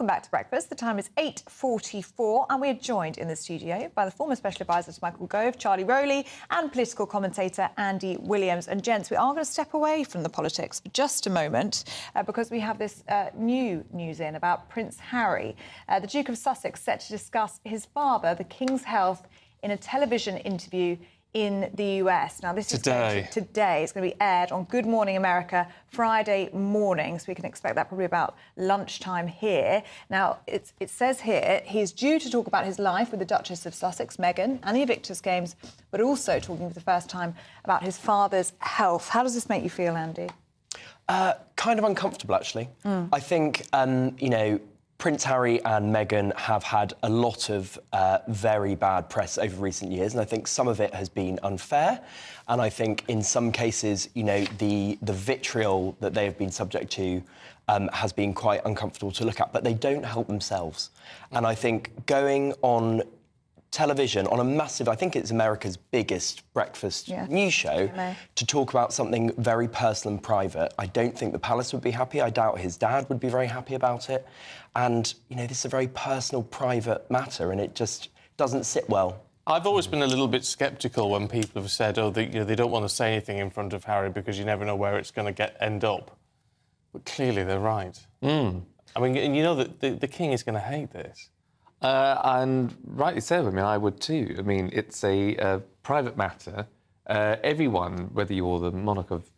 Welcome back to Breakfast. The time is 8:44 and we are joined in the studio by the former Special Advisor to Michael Gove, Charlie Rowley, and political commentator Andy Williams. And gents, we are going to step away from the politics for just a moment because we have this new news in about Prince Harry. The Duke of Sussex set to discuss his father, the King's health, in a television interview in the US. Now, this today. It's going to be aired on Good Morning America Friday morning, so we can expect that probably about lunchtime here. Now, it says here he's due to talk about his life with the Duchess of Sussex, Meghan, and the Invictus Games, but also talking for the first time about his father's health. How does this make you feel, Andy? Kind of uncomfortable, actually. I think, Prince Harry and Meghan have had a lot of very bad press over recent years, and I think some of it has been unfair. And I think in some cases, the vitriol that they have been subject to has been quite uncomfortable to look at, but they don't help themselves. And I think going on television, on a massive, I think it's America's biggest breakfast news show, to talk about something very personal and private, I don't think the palace would be happy. I doubt his dad would be very happy about it. And, this is a very personal, private matter, and it just doesn't sit well. I've always been a little bit sceptical when people have said, they don't want to say anything in front of Harry because you never know where it's going to end up. But clearly they're right. I mean, and you know that the King is going to hate this. And rightly so. I mean, I would too. I mean, it's a private matter. Everyone, whether you're the monarch of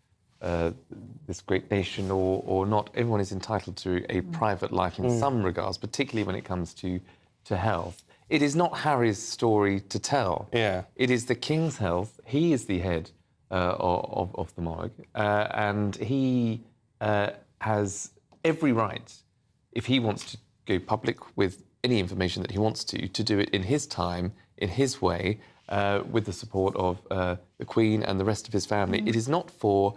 this great nation or not, everyone is entitled to a private life in some regards, particularly when it comes to health. It is not Harry's story to tell. Yeah. It is the King's health. He is the head of the monarch, and he has every right, if he wants to go public with any information that he wants to do it in his time, in his way, with the support of the Queen and the rest of his family. It is not for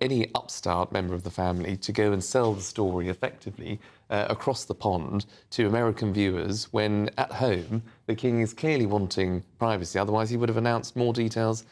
any upstart member of the family to go and sell the story effectively across the pond to American viewers when, at home, the King is clearly wanting privacy. Otherwise, he would have announced more details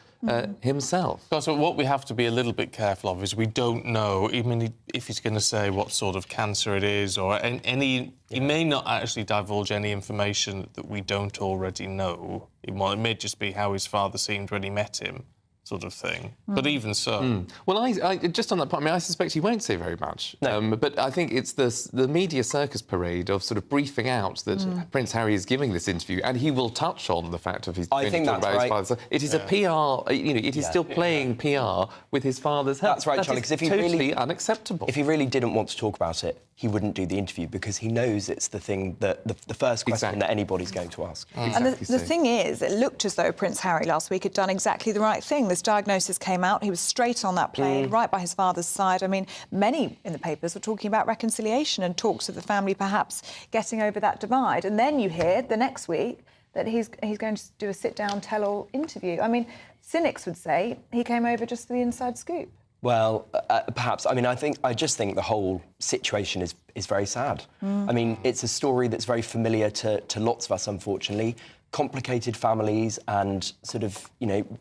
himself. So what we have to be a little bit careful of is we don't know, even if he's going to say what sort of cancer it is or any... He may not actually divulge any information that we don't already know. It may just be how his father seemed when he met him, sort of thing. But even so... Well, I just on that point, I mean, I suspect he won't say very much. No. But I think it's the media circus parade of sort of briefing out that Prince Harry is giving this interview, and he will touch on the fact of his... I think that's right. His father. So it is a PR, it is still playing PR with his father's health. That's right, Charlie, because if he totally really... unacceptable. If he really didn't want to talk about it, he wouldn't do the interview because he knows it's the thing that the first question that anybody's going to ask. And the thing is, it looked as though Prince Harry last week had done exactly the right thing. This diagnosis came out, he was straight on that plane, right by his father's side. I mean, many in the papers were talking about reconciliation and talks of the family perhaps getting over that divide. And then you hear the next week that he's going to do a sit-down tell-all interview. I mean, cynics would say he came over just for the inside scoop. Well, perhaps. I mean, I just think the whole situation is very sad. I mean, it's a story that's very familiar to lots of us, unfortunately. Complicated families and sort of,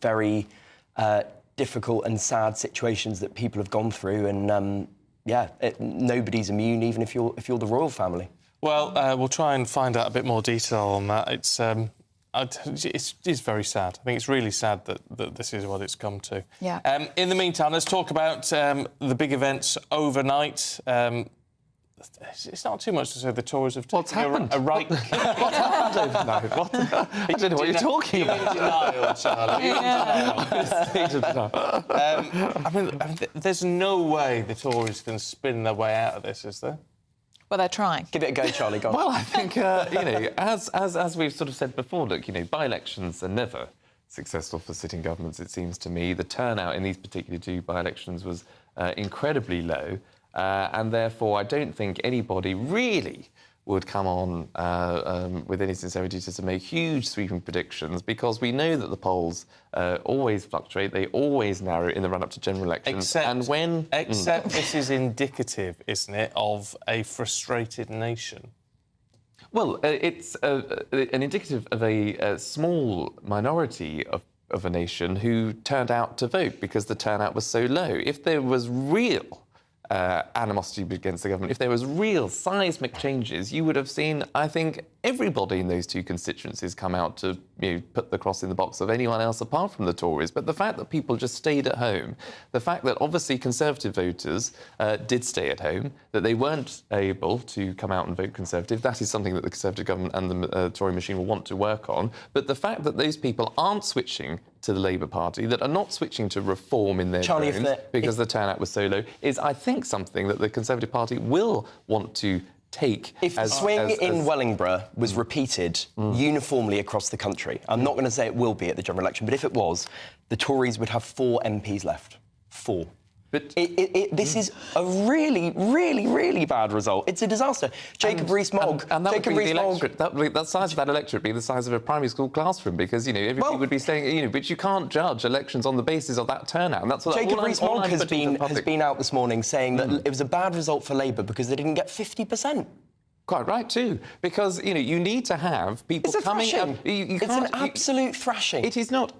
very difficult and sad situations that people have gone through. And, nobody's immune, even if you're the royal family. Well, we'll try and find out a bit more detail on that. It's very sad. I think it's really sad that this is what it's come to. Yeah. In the meantime, let's talk about the big events overnight. It's not too much to say the Tories have taken a right... What's happened overnight? I don't know what you're talking about. You're in denial, Charlie. I mean, there's no way the Tories can spin their way out of this, is there? Well, they're trying. Give it a go, Charlie. Go on. Well, I think, as we've sort of said before, look, by-elections are never successful for sitting governments, it seems to me. The turnout in these particular two by-elections was incredibly low, and therefore I don't think anybody really would come on with any sincerity to make huge sweeping predictions, because we know that the polls always fluctuate, they always narrow in the run-up to general elections. Except this is indicative, isn't it, of a frustrated nation? Well, it's an indicative of a small minority of a nation who turned out to vote because the turnout was so low. If there was real animosity against the government, if there was real seismic changes, you would have seen, I think, everybody in those two constituencies come out to put the cross in the box of anyone else apart from the Tories. But the fact that people just stayed at home, the fact that obviously Conservative voters did stay at home, that they weren't able to come out and vote Conservative, that is something that the Conservative government and the Tory machine will want to work on. But the fact that those people aren't switching to the Labour Party, that are not switching to reform in their drones because the turnout was so low, is, I think, something that the Conservative Party will want to take. If the swing in Wellingborough was repeated uniformly across the country, I'm not going to say it will be at the general election, but if it was, the Tories would have 4 MPs left. 4. But this is a really, really, really bad result. It's a disaster. Jacob Rees-Mogg... And that would be the electorate. The size of that electorate would be the size of a primary school classroom, because, everybody would be saying, but you can't judge elections on the basis of that turnout. And that's what Jacob Rees-Mogg has been out this morning saying that it was a bad result for Labour because they didn't get 50%. Quite right, too, because, you need to have people coming up... It's an absolute thrashing. It is not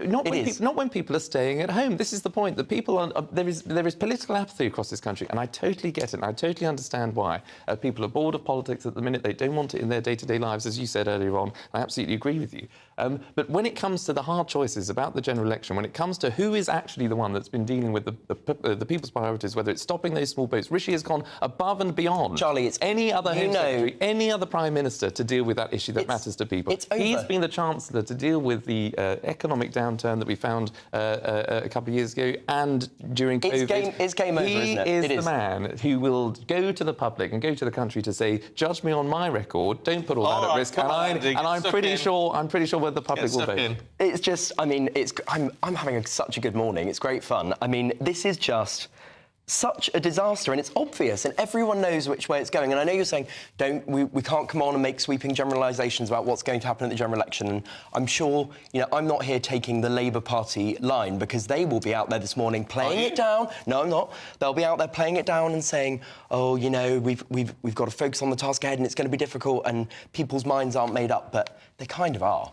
when people are staying at home. This is the point, that people are... There is political apathy across this country, and I totally get it, and I totally understand why. People are bored of politics at the minute. They don't want it in their day-to-day lives, as you said earlier on. I absolutely agree with you. But when it comes to the hard choices about the general election, when it comes to who is actually the one that's been dealing with the people's priorities, whether it's stopping those small boats, Rishi has gone above and beyond. Charlie, it's... Any other Home Secretary, any other Prime Minister to deal with that issue that matters to people. He's been the Chancellor to deal with the economic downturn that we found a couple of years ago and during COVID. It's game over, isn't it? He is the man who will go to the public and go to the country to say, judge me on my record, don't put all that at risk. And I'm pretty sure whether the public will vote. It's just, I'm having such a good morning. It's great fun. This is just such a disaster, and it's obvious, and everyone knows which way it's going. And I know you're saying, we can't come on and make sweeping generalisations about what's going to happen at the general election. And I'm sure, I'm not here taking the Labour Party line, because they will be out there this morning playing it down. No, I'm not. They'll be out there playing it down and saying, oh, we've got to focus on the task ahead, and it's going to be difficult, and people's minds aren't made up, but they kind of are.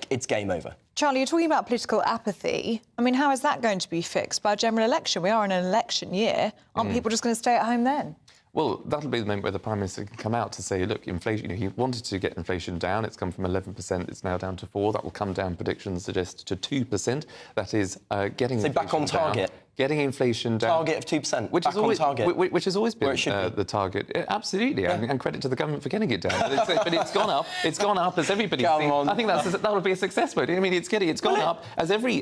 It's game over. Charlie, you're talking about political apathy. How is that going to be fixed by a general election? We are in an election year. Aren't people just going to stay at home then? Well, that'll be the moment where the Prime Minister can come out to say, look, inflation, he wanted to get inflation down. It's come from 11%, it's now down to 4%. That will come down, predictions suggest, to 2%. That is getting inflation back on target. Getting inflation down. Target of 2%. Which has always been the target. Absolutely, and credit to the government for getting it down. But it's gone up. It's gone up, as everybody's seen. I think that would be a success mode. It's gone up, as every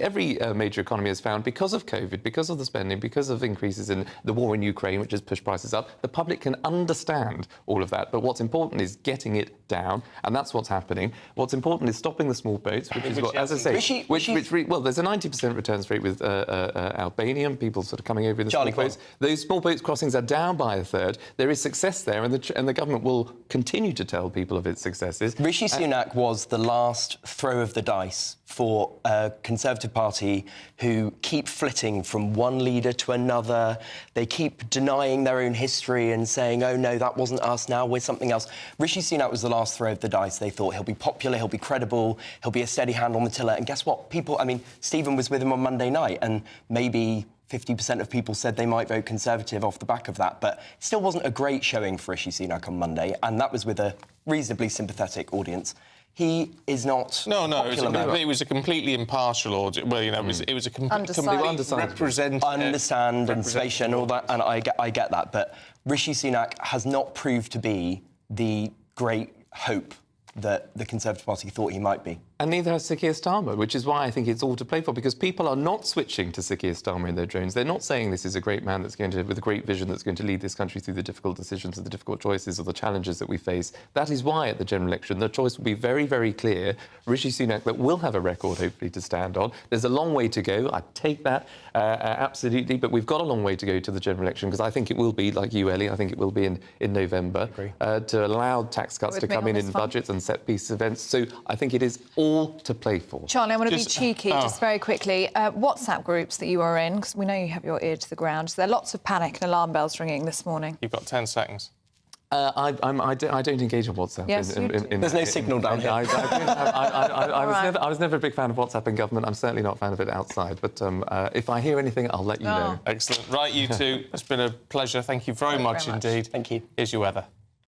major economy has found, because of COVID, because of the spending, because of increases in the war in Ukraine, which has pushed prices up. The public can understand all of that, but what's important is getting it down, and that's what's happening. What's important is stopping the small boats, which is what, as I say, well, there's a 90% returns rate with Albania. People sort of coming over in the small boats. Those small boats crossings are down by a third. There is success there, and the government will continue to tell people of its successes. Rishi Sunak was the last throw of the dice for a Conservative Party who keep flitting from one leader to another. They keep denying their own history and saying, oh, no, that wasn't us, now we're something else. Rishi Sunak was the last throw of the dice. They thought he'll be popular, he'll be credible, he'll be a steady hand on the tiller. And guess what? Stephen was with him on Monday night, and maybe 50% of people said they might vote Conservative off the back of that, but it still wasn't a great showing for Rishi Sunak on Monday, and that was with a reasonably sympathetic audience. He is not. No, it was a completely impartial audience. Well, it was a completely representative. I understand and station and all that, and I get that, but Rishi Sunak has not proved to be the great hope that the Conservative Party thought he might be. And neither has Sir Keir Starmer, which is why I think it's all to play for, because people are not switching to Sir Keir Starmer in their drones. They're not saying this is a great man with a great vision that's going to lead this country through the difficult decisions and the difficult choices or the challenges that we face. That is why at the general election the choice will be very, very clear. Rishi Sunak that will have a record, hopefully, to stand on. There's a long way to go. I take that, absolutely, but we've got a long way to go to the general election, because I think it will be, like you, Ellie, I think it will be in November, to allow tax cuts to come in budgets and set-piece events. So I think it is all to play for. Charlie, I'm going to be cheeky, just very quickly. WhatsApp groups that you are in, because we know you have your ear to the ground. So there are lots of panic and alarm bells ringing this morning. You've got 10 seconds. I don't engage on WhatsApp. Yes, you do. There's no signal down here. I was never a big fan of WhatsApp in government. I'm certainly not a fan of it outside. But if I hear anything, I'll let you know. Excellent. Right, you two. It's been a pleasure. Thank you very much indeed. Thank you. Here's your weather.